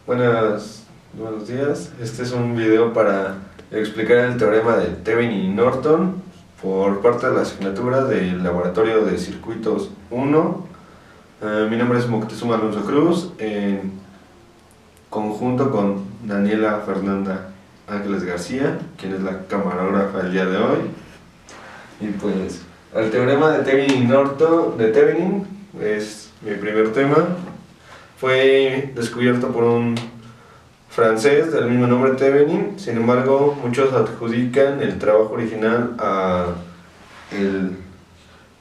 Buenos días. Este es un video para explicar el teorema de Thevenin y Norton por parte de la asignatura del Laboratorio de Circuitos 1. Mi nombre es Moctezuma Alonso Cruz, en conjunto con Daniela Fernanda Ángeles García, quien es la camarógrafa del día de hoy. Y pues, el teorema de Thevenin y Norton, de Thevenin, es mi primer tema. Fue descubierto por un francés del mismo nombre, Thevenin. Sin embargo, muchos adjudican el trabajo original a el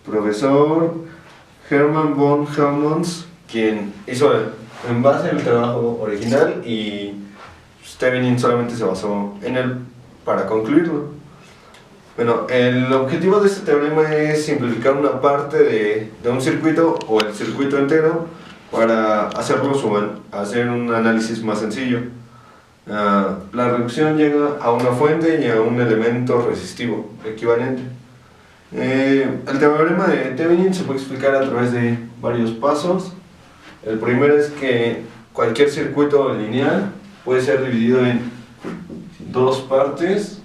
profesor Hermann von Helmholtz, quien hizo en base al trabajo original, y Thevenin solamente se basó en él para concluirlo. Bueno, el objetivo de este teorema es simplificar una parte de un circuito o el circuito entero para hacer un análisis más sencillo. La reducción llega a una fuente y a un elemento resistivo equivalente. El teorema de Thevenin se puede explicar a través de varios pasos. El primero es que cualquier circuito lineal puede ser dividido en dos partes.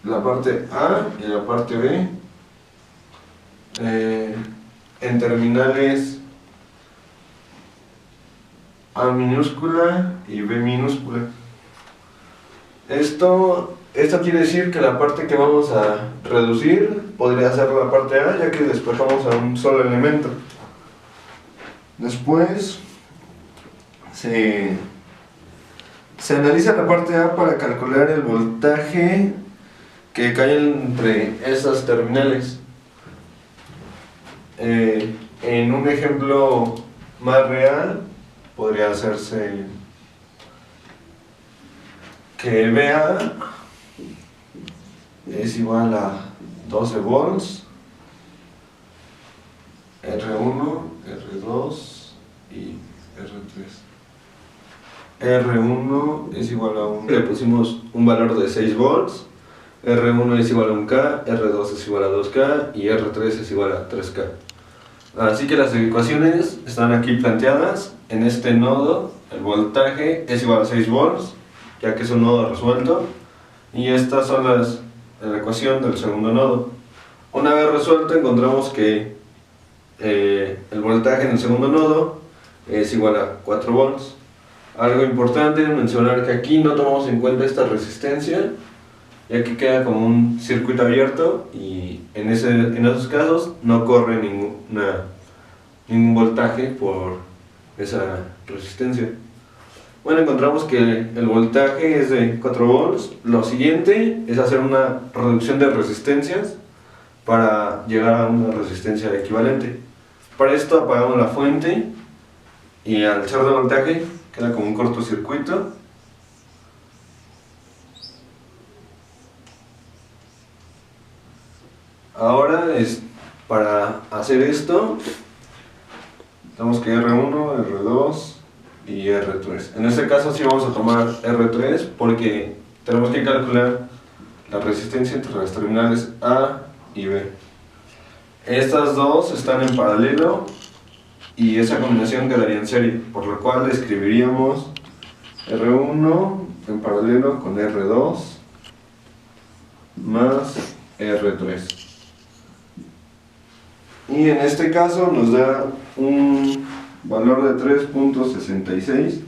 La parte A y la parte B, en terminales A minúscula y B minúscula. Esto quiere decir que la parte que vamos a reducir podría ser la parte A, ya que despejamos a un solo elemento. Después se analiza la parte A para calcular el voltaje que cae entre esas terminales. En un ejemplo más real podría hacerse que VA es igual a 12 volts, R1, R2 y R3. R1 es igual a le pusimos un valor de 6 volts, R1 es igual a 1K, R2 es igual a 2K y R3 es igual a 3K. Así que las ecuaciones están aquí planteadas. En este nodo el voltaje es igual a 6 volts, ya que es un nodo resuelto, y estas son la ecuación del segundo nodo. Una vez resuelto, encontramos que el voltaje en el segundo nodo es igual a 4 volts. Algo importante es mencionar que aquí no tomamos en cuenta esta resistencia, ya que queda como un circuito abierto y en esos casos no corre ningún voltaje por esa resistencia. Bueno, encontramos que el voltaje es de 4 volts. Lo siguiente es hacer una reducción de resistencias para llegar a una resistencia equivalente. Para esto apagamos la fuente y al ser de voltaje queda como un cortocircuito. Ahora, para hacer esto, tenemos que R1, R2 y R3. En este caso sí vamos a tomar R3 porque tenemos que calcular la resistencia entre las terminales A y B. Estas dos están en paralelo y esa combinación quedaría en serie, por lo cual escribiríamos R1 en paralelo con R2 más R3. Y en este caso nos da un valor de 3.66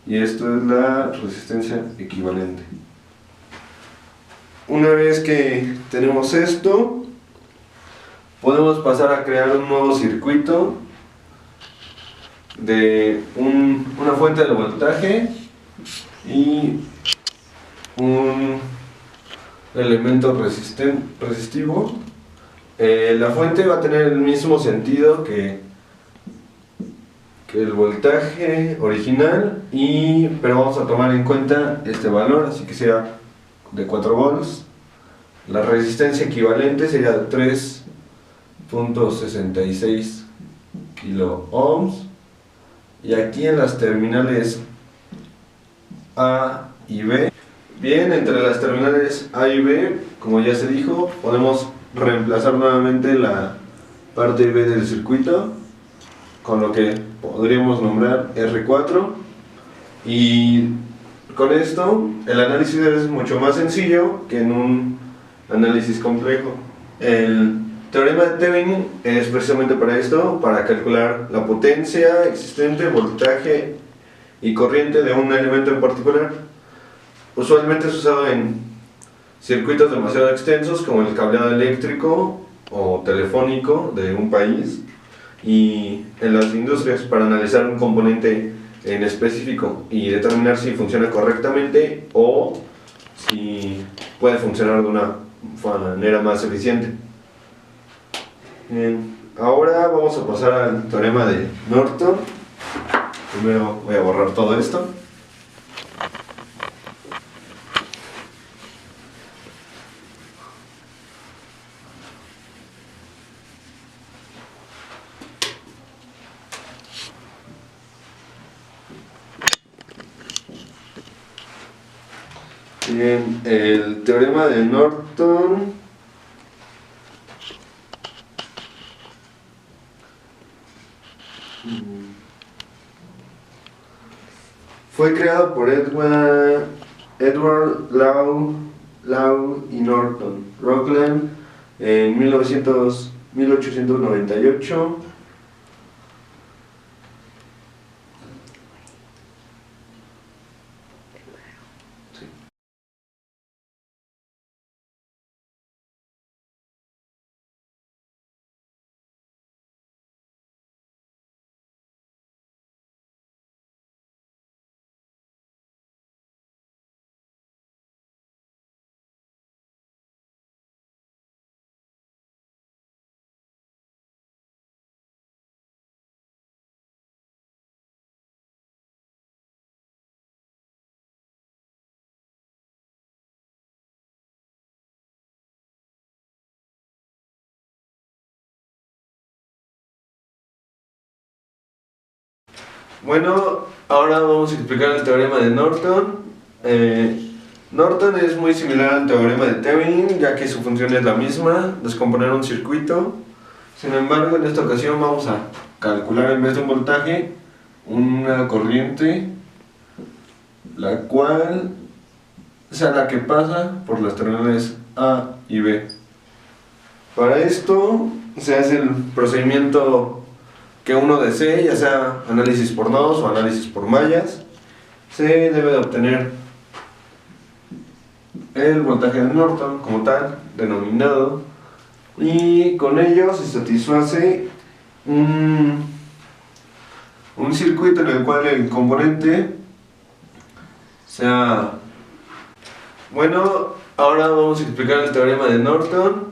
y esto es la resistencia equivalente. Una vez que tenemos esto, podemos pasar a crear un nuevo circuito de una fuente de voltaje y un elemento resistivo. La fuente va a tener el mismo sentido que el voltaje original, pero vamos a tomar en cuenta este valor, así que sea de 4 volts. La resistencia equivalente sería de 3.66 kilo ohms, y aquí en las terminales A y B Bien, entre las terminales A y B, como ya se dijo, podemos reemplazar nuevamente la parte B del circuito con lo que podríamos nombrar R4, y con esto el análisis es mucho más sencillo que en un análisis complejo. El teorema de Thevenin es precisamente para esto, para calcular la potencia existente, voltaje y corriente de un elemento en particular. Usualmente es usado en circuitos demasiado extensos como el cableado eléctrico o telefónico de un país, y en las industrias para analizar un componente en específico y determinar si funciona correctamente o si puede funcionar de una manera más eficiente. Bien, ahora vamos a pasar al teorema de Norton. Primero voy a borrar todo esto. Bien, el teorema de Norton fue creado por Edward Lowe y Norton Rocklin en 1898. Bueno, ahora vamos a explicar el teorema de Norton. Norton es muy similar al teorema de Thevenin, ya que su función es la misma, descomponer un circuito. Sin embargo, en esta ocasión vamos a calcular, en vez de un voltaje, una corriente, la cual sea la que pasa por las terminales A y B. Para esto se hace el procedimiento que uno desee, ya sea análisis por nodos o análisis por mallas. Se debe de obtener el voltaje de Norton como tal, denominado, y con ello se satisface un circuito en el cual el componente sea... Bueno, ahora vamos a explicar el teorema de Norton.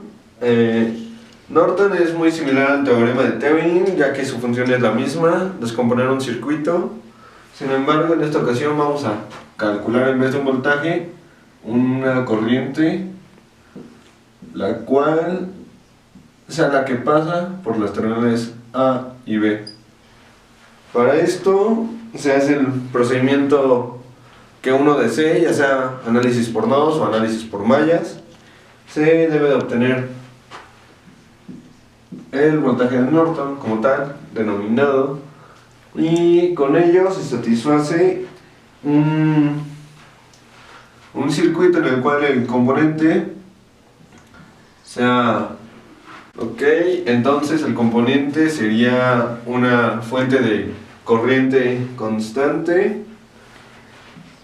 Norton es muy similar al teorema de Thevenin, ya que su función es la misma, descomponer un circuito. Sin embargo, en esta ocasión vamos a calcular, en vez de un voltaje, una corriente, la cual sea la que pasa por las terminales A y B. Para esto se hace el procedimiento que uno desee, ya sea análisis por nodos o análisis por mallas. Se debe de obtener el voltaje de Norton como tal, denominado, y con ello se satisface un circuito en el cual el componente sea... Ok, entonces el componente sería una fuente de corriente constante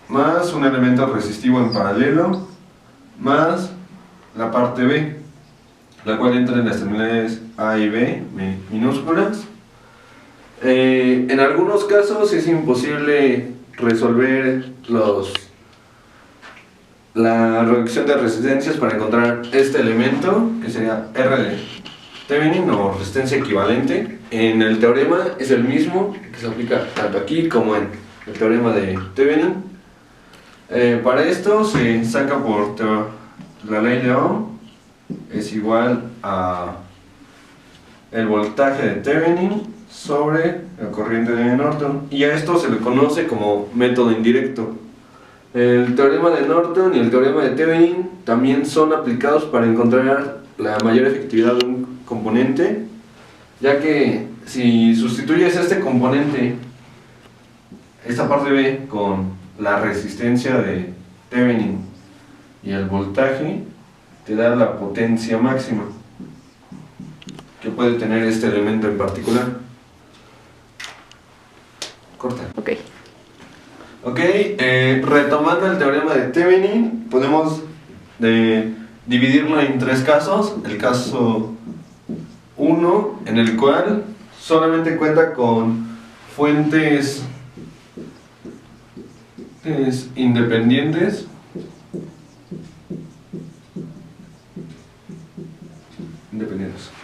más un elemento resistivo en paralelo más la parte B, la cual entra en las terminales A y B minúsculas. En algunos casos es imposible resolver la reducción de resistencias para encontrar este elemento, que sería R de Thevenin o resistencia equivalente. En el teorema es el mismo, que se aplica tanto aquí como en el teorema de Thevenin. Para esto se saca por la ley de Ohm, es igual a el voltaje de Thevenin sobre la corriente de Norton, y a esto se le conoce como método indirecto. El teorema de Norton y el teorema de Thevenin también son aplicados para encontrar la mayor efectividad de un componente, ya que si sustituyes este componente, esta parte B, con la resistencia de Thevenin y el voltaje, te da la potencia máxima que puede tener este elemento en particular. Corta. Ok, retomando el teorema de Thevenin, podemos dividirlo en tres casos. El caso 1, en el cual solamente cuenta con fuentes independientes.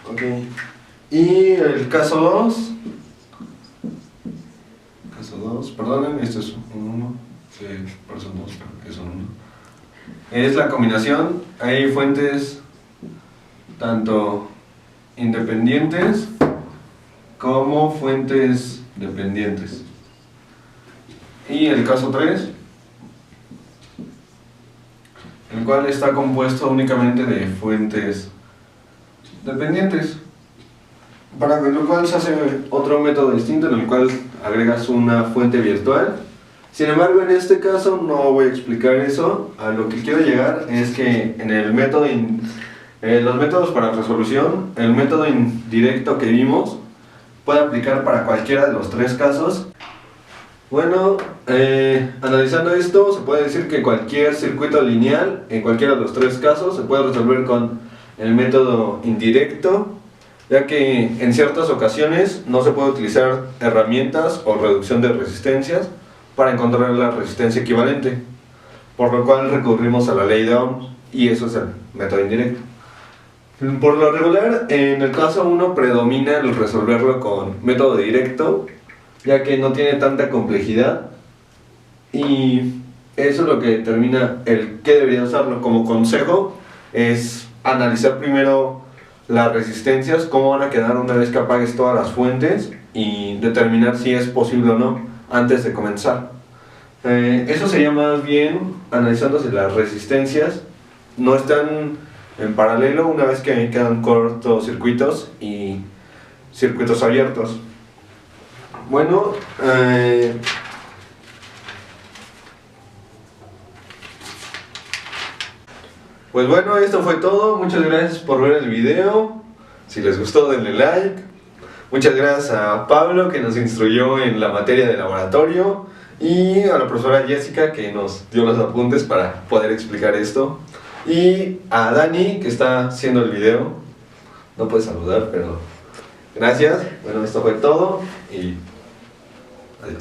Ok. Y el caso 2, perdonen, este es un 1, por eso 2, es un 1. Es la combinación, hay fuentes tanto independientes como fuentes dependientes. Y el caso 3, el cual está compuesto únicamente de fuentes dependientes, para lo cual se hace otro método distinto en el cual agregas una fuente virtual. Sin embargo, en este caso no voy a explicar eso. A lo que quiero llegar es que en el método los métodos para resolución, el método indirecto que vimos puede aplicar para cualquiera de los tres casos. Bueno, analizando esto, se puede decir que cualquier circuito lineal, en cualquiera de los tres casos, se puede resolver con el método indirecto, ya que en ciertas ocasiones no se puede utilizar herramientas o reducción de resistencias para encontrar la resistencia equivalente, por lo cual recurrimos a la ley de Ohm, y eso es el método indirecto. Por lo regular, en el caso 1 predomina el resolverlo con método directo, ya que no tiene tanta complejidad, y eso es lo que determina el que debería usarlo. Como consejo es analizar primero las resistencias, cómo van a quedar una vez que apagues todas las fuentes, y determinar si es posible o no antes de comenzar. Eso sería más bien analizándose las resistencias, no están en paralelo una vez que quedan cortocircuitos y circuitos abiertos. Bueno, pues bueno, esto fue todo. Muchas gracias por ver el video. Si les gustó, denle like. Muchas gracias a Pablo, que nos instruyó en la materia de laboratorio, y a la profesora Jessica, que nos dio los apuntes para poder explicar esto, y a Dani, que está haciendo el video. No puede saludar, pero gracias. Bueno, esto fue todo y